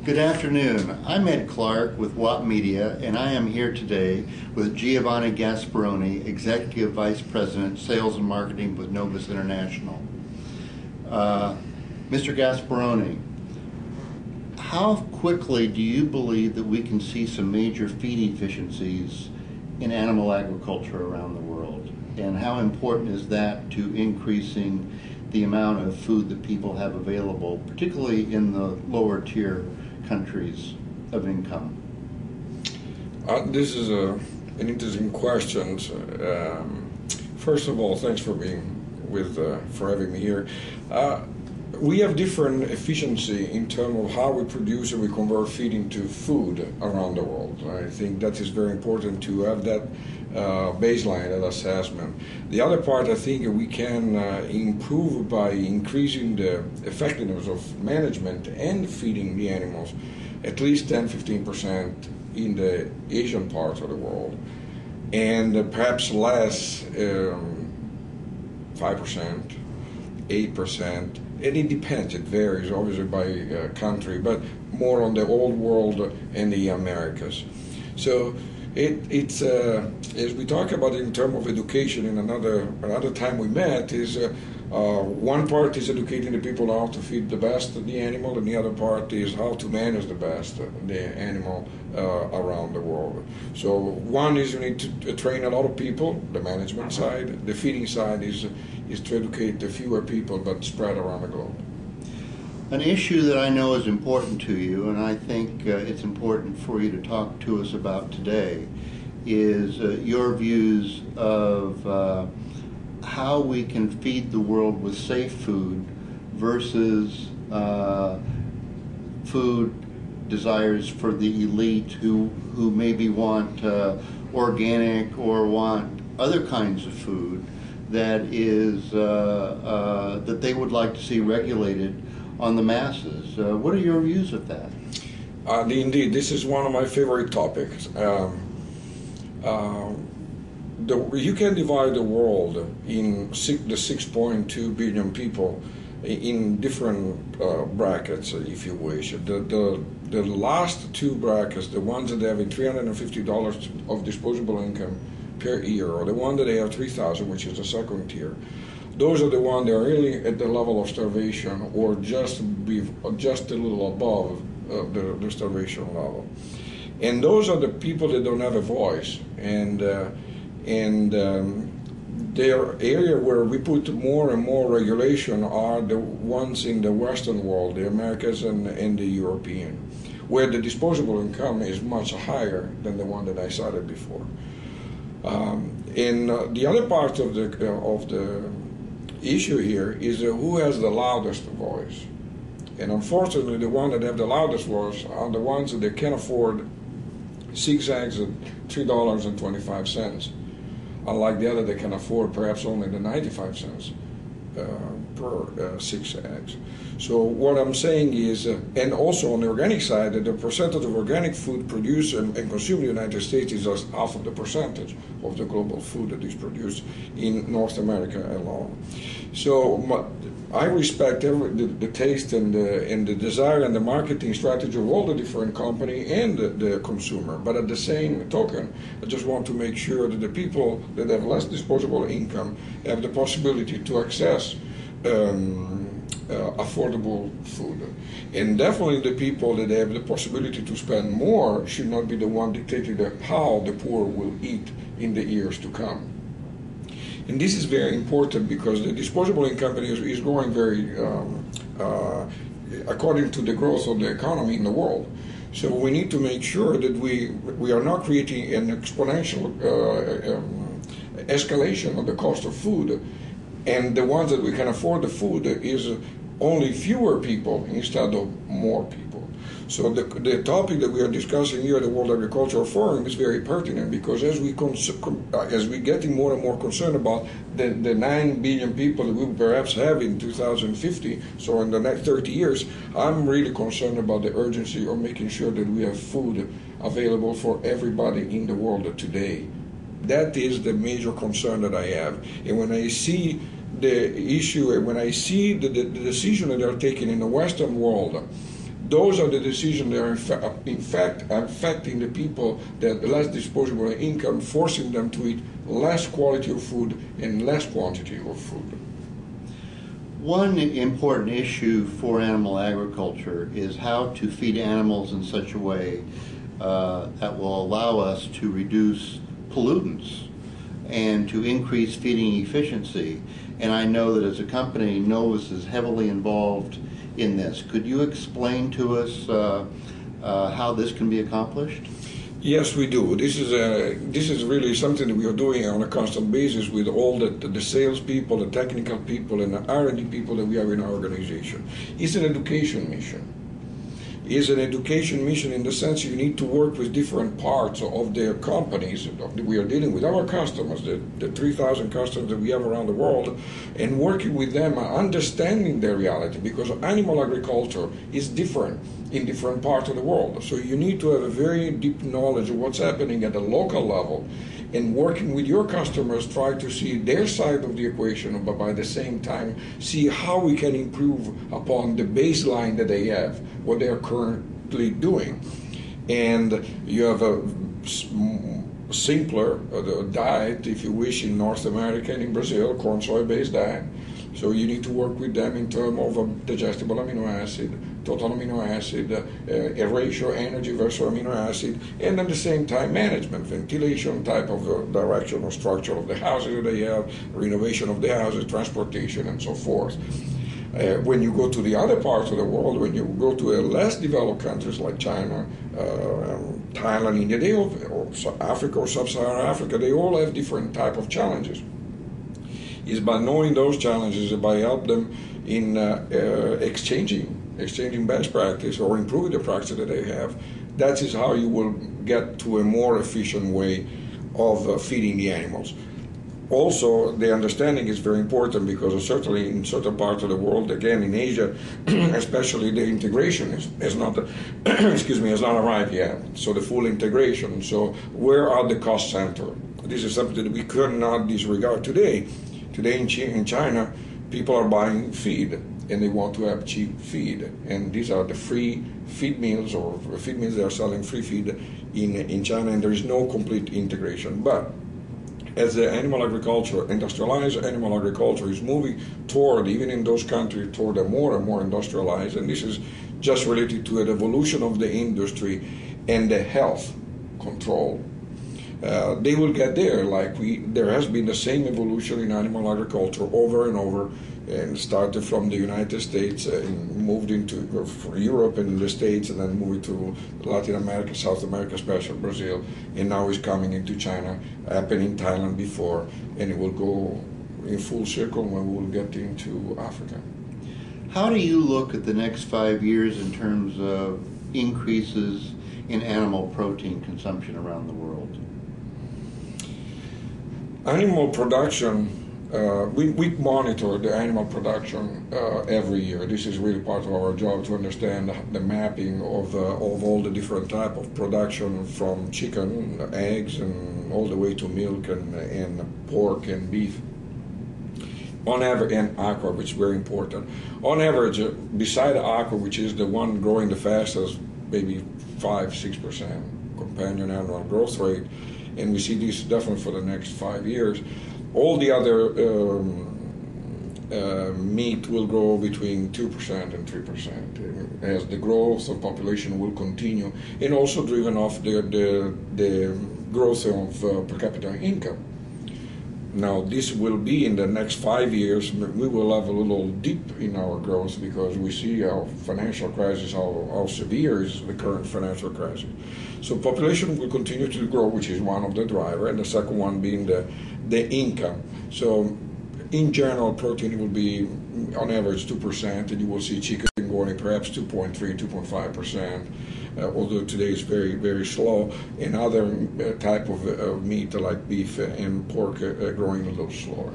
Good afternoon. I'm Ed Clark with Watt Media, and I am here today with Giovanni Gasperoni, Executive Vice President, Sales and Marketing with Novus International. Mr. Gasperoni, how quickly do you believe that we can see some major feed efficiencies in animal agriculture around the world? And how important is that to increasing the amount of food that people have available, particularly in the lower tier countries of income? This is an interesting question. First of all, thanks for for having me here. We have different efficiency in terms of how we produce and we convert feed into food around the world. I think that is very important to have that baseline, that assessment. The other part, I think, we can improve by increasing the effectiveness of management and feeding the animals at least 10-15% in the Asian part of the world, and perhaps less, 5%, 8%, and it depends, it varies obviously by country, but more on the old world and the Americas. So it's as we talk about in terms of education, in another time we met, is one part is educating the people how to feed the best the animal, and the other part is how to manage the best the animal around the world. So one is you need to train a lot of people, the management side. The feeding side is to educate the fewer people but spread around the globe. An issue that I know is important to you, and I think it's important for you to talk to us about today, is your views of how we can feed the world with safe food versus food desires for the elite who maybe want organic or want other kinds of food that is that they would like to see regulated on the masses. What are your views of that? Indeed, this is one of my favorite topics. You can divide the world in the 6.2 billion people in different brackets, if you wish. The last two brackets, the ones that have $350 of disposable income per year, or the one that they have $3,000, which is the second tier, those are the ones that are really at the level of starvation, or just a little above the starvation level. And those are the people that don't have a voice. And their area where we put more and more regulation are the ones in the Western world, the Americas and the European, where the disposable income is much higher than the one that I cited before. And the other part of the issue here is who has the loudest voice. And unfortunately, the ones that have the loudest voice are the ones that can afford 6 eggs at $3.25, unlike the other that can afford perhaps only the 95 cents per 6 eggs. So what I'm saying is, and also on the organic side, that the percentage of organic food produced and consumed in the United States is just half of the percentage of the global food that is produced in North America alone. So I respect the taste and the desire and the marketing strategy of all the different companies and the consumer. But at the same token, I just want to make sure that the people that have less disposable income have the possibility to access affordable food. And definitely the people that have the possibility to spend more should not be the one dictating how the poor will eat in the years to come. And this is very important because the disposable income is growing very according to the growth of the economy in the world. So we need to make sure that we are not creating an exponential escalation of the cost of food, and the ones that we can afford the food is only fewer people instead of more people. So the topic that we are discussing here at the World Agricultural Forum is very pertinent, because as we getting more and more concerned about the 9 billion people that we will perhaps have in 2050, so in the next 30 years, I'm really concerned about the urgency of making sure that we have food available for everybody in the world today. That is the major concern that I have. And when I see the issue, and when I see the decision that they are taking in the Western world, Those are the decisions that are in fact affecting the people that less disposable income, forcing them to eat less quality of food and less quantity of food. One important issue for animal agriculture is how to feed animals in such a way that will allow us to reduce pollutants and to increase feeding efficiency. And I know that as a company, Novus is heavily involved in this. Could you explain to us how this can be accomplished? Yes, we do. This is really something that we are doing on a constant basis with all the sales people, the technical people, and the R&D people that we have in our organization. It's an education mission. It's an education mission in the sense you need to work with different parts of their companies that we are dealing with, our customers, the 3,000 customers that we have around the world, and working with them, understanding their reality, because animal agriculture is different in different parts of the world. So you need to have a very deep knowledge of what's happening at the local level, and working with your customers, try to see their side of the equation, but by the same time see how we can improve upon the baseline that they have, what they are currently doing. And you have a simpler diet, if you wish, in North America and in Brazil, corn soy-based diet. So you need to work with them in terms of a digestible amino acid, total amino acid, a ratio energy versus amino acid, and at the same time management, ventilation, type of direction or structure of the houses that they have, renovation of the houses, transportation, and so forth. When you go to the other parts of the world, when you go to less developed countries like China, Thailand, India, or Africa or Sub-Saharan Africa, they all have different type of challenges. Is by knowing those challenges, by help them in exchanging best practice or improving the practice that they have. That is how you will get to a more efficient way of feeding the animals. Also, the understanding is very important because certainly in certain parts of the world, again in Asia, especially the integration is not has not arrived yet. So the full integration. So where are the cost centers? This is something that we cannot disregard today. Today in China, people are buying feed and they want to have cheap feed. And these are the free feed mills or feed mills that are selling free feed in China, and there is no complete integration. But as the animal agriculture, industrialized animal agriculture is moving toward, even in those countries, toward a more and more industrialized, and this is just related to an evolution of the industry and the health control. They will get there, there has been the same evolution in animal agriculture over and over, and started from the United States and moved into Europe and the States, and then moved to Latin America, South America, especially Brazil, and now is coming into China, happened in Thailand before, and it will go in full circle when we will get into Africa. How do you look at the next 5 years in terms of increases in animal protein consumption around the world? Animal production, we monitor the animal production every year. This is really part of our job, to understand the mapping of all the different type of production, from chicken, eggs, and all the way to milk and pork and beef. On average, and aqua, which is very important. On average, beside aqua, which is the one growing the fastest, maybe 5-6% companion annual growth rate, and we see this definitely for the next 5 years. All the other meat will grow between 2% and 3%, as the growth of population will continue, and also driven off the growth of per capita income. Now, this will be in the next 5 years. We will have a little dip in our growth because we see our financial crisis, how severe is the current financial crisis. So population will continue to grow, which is one of the drivers, and the second one being the income. So in general, protein will be on average 2%, and you will see chicken going perhaps 2.3, 2.5%. Although today is very, very slow, and other type of meat like beef and pork growing a little slower.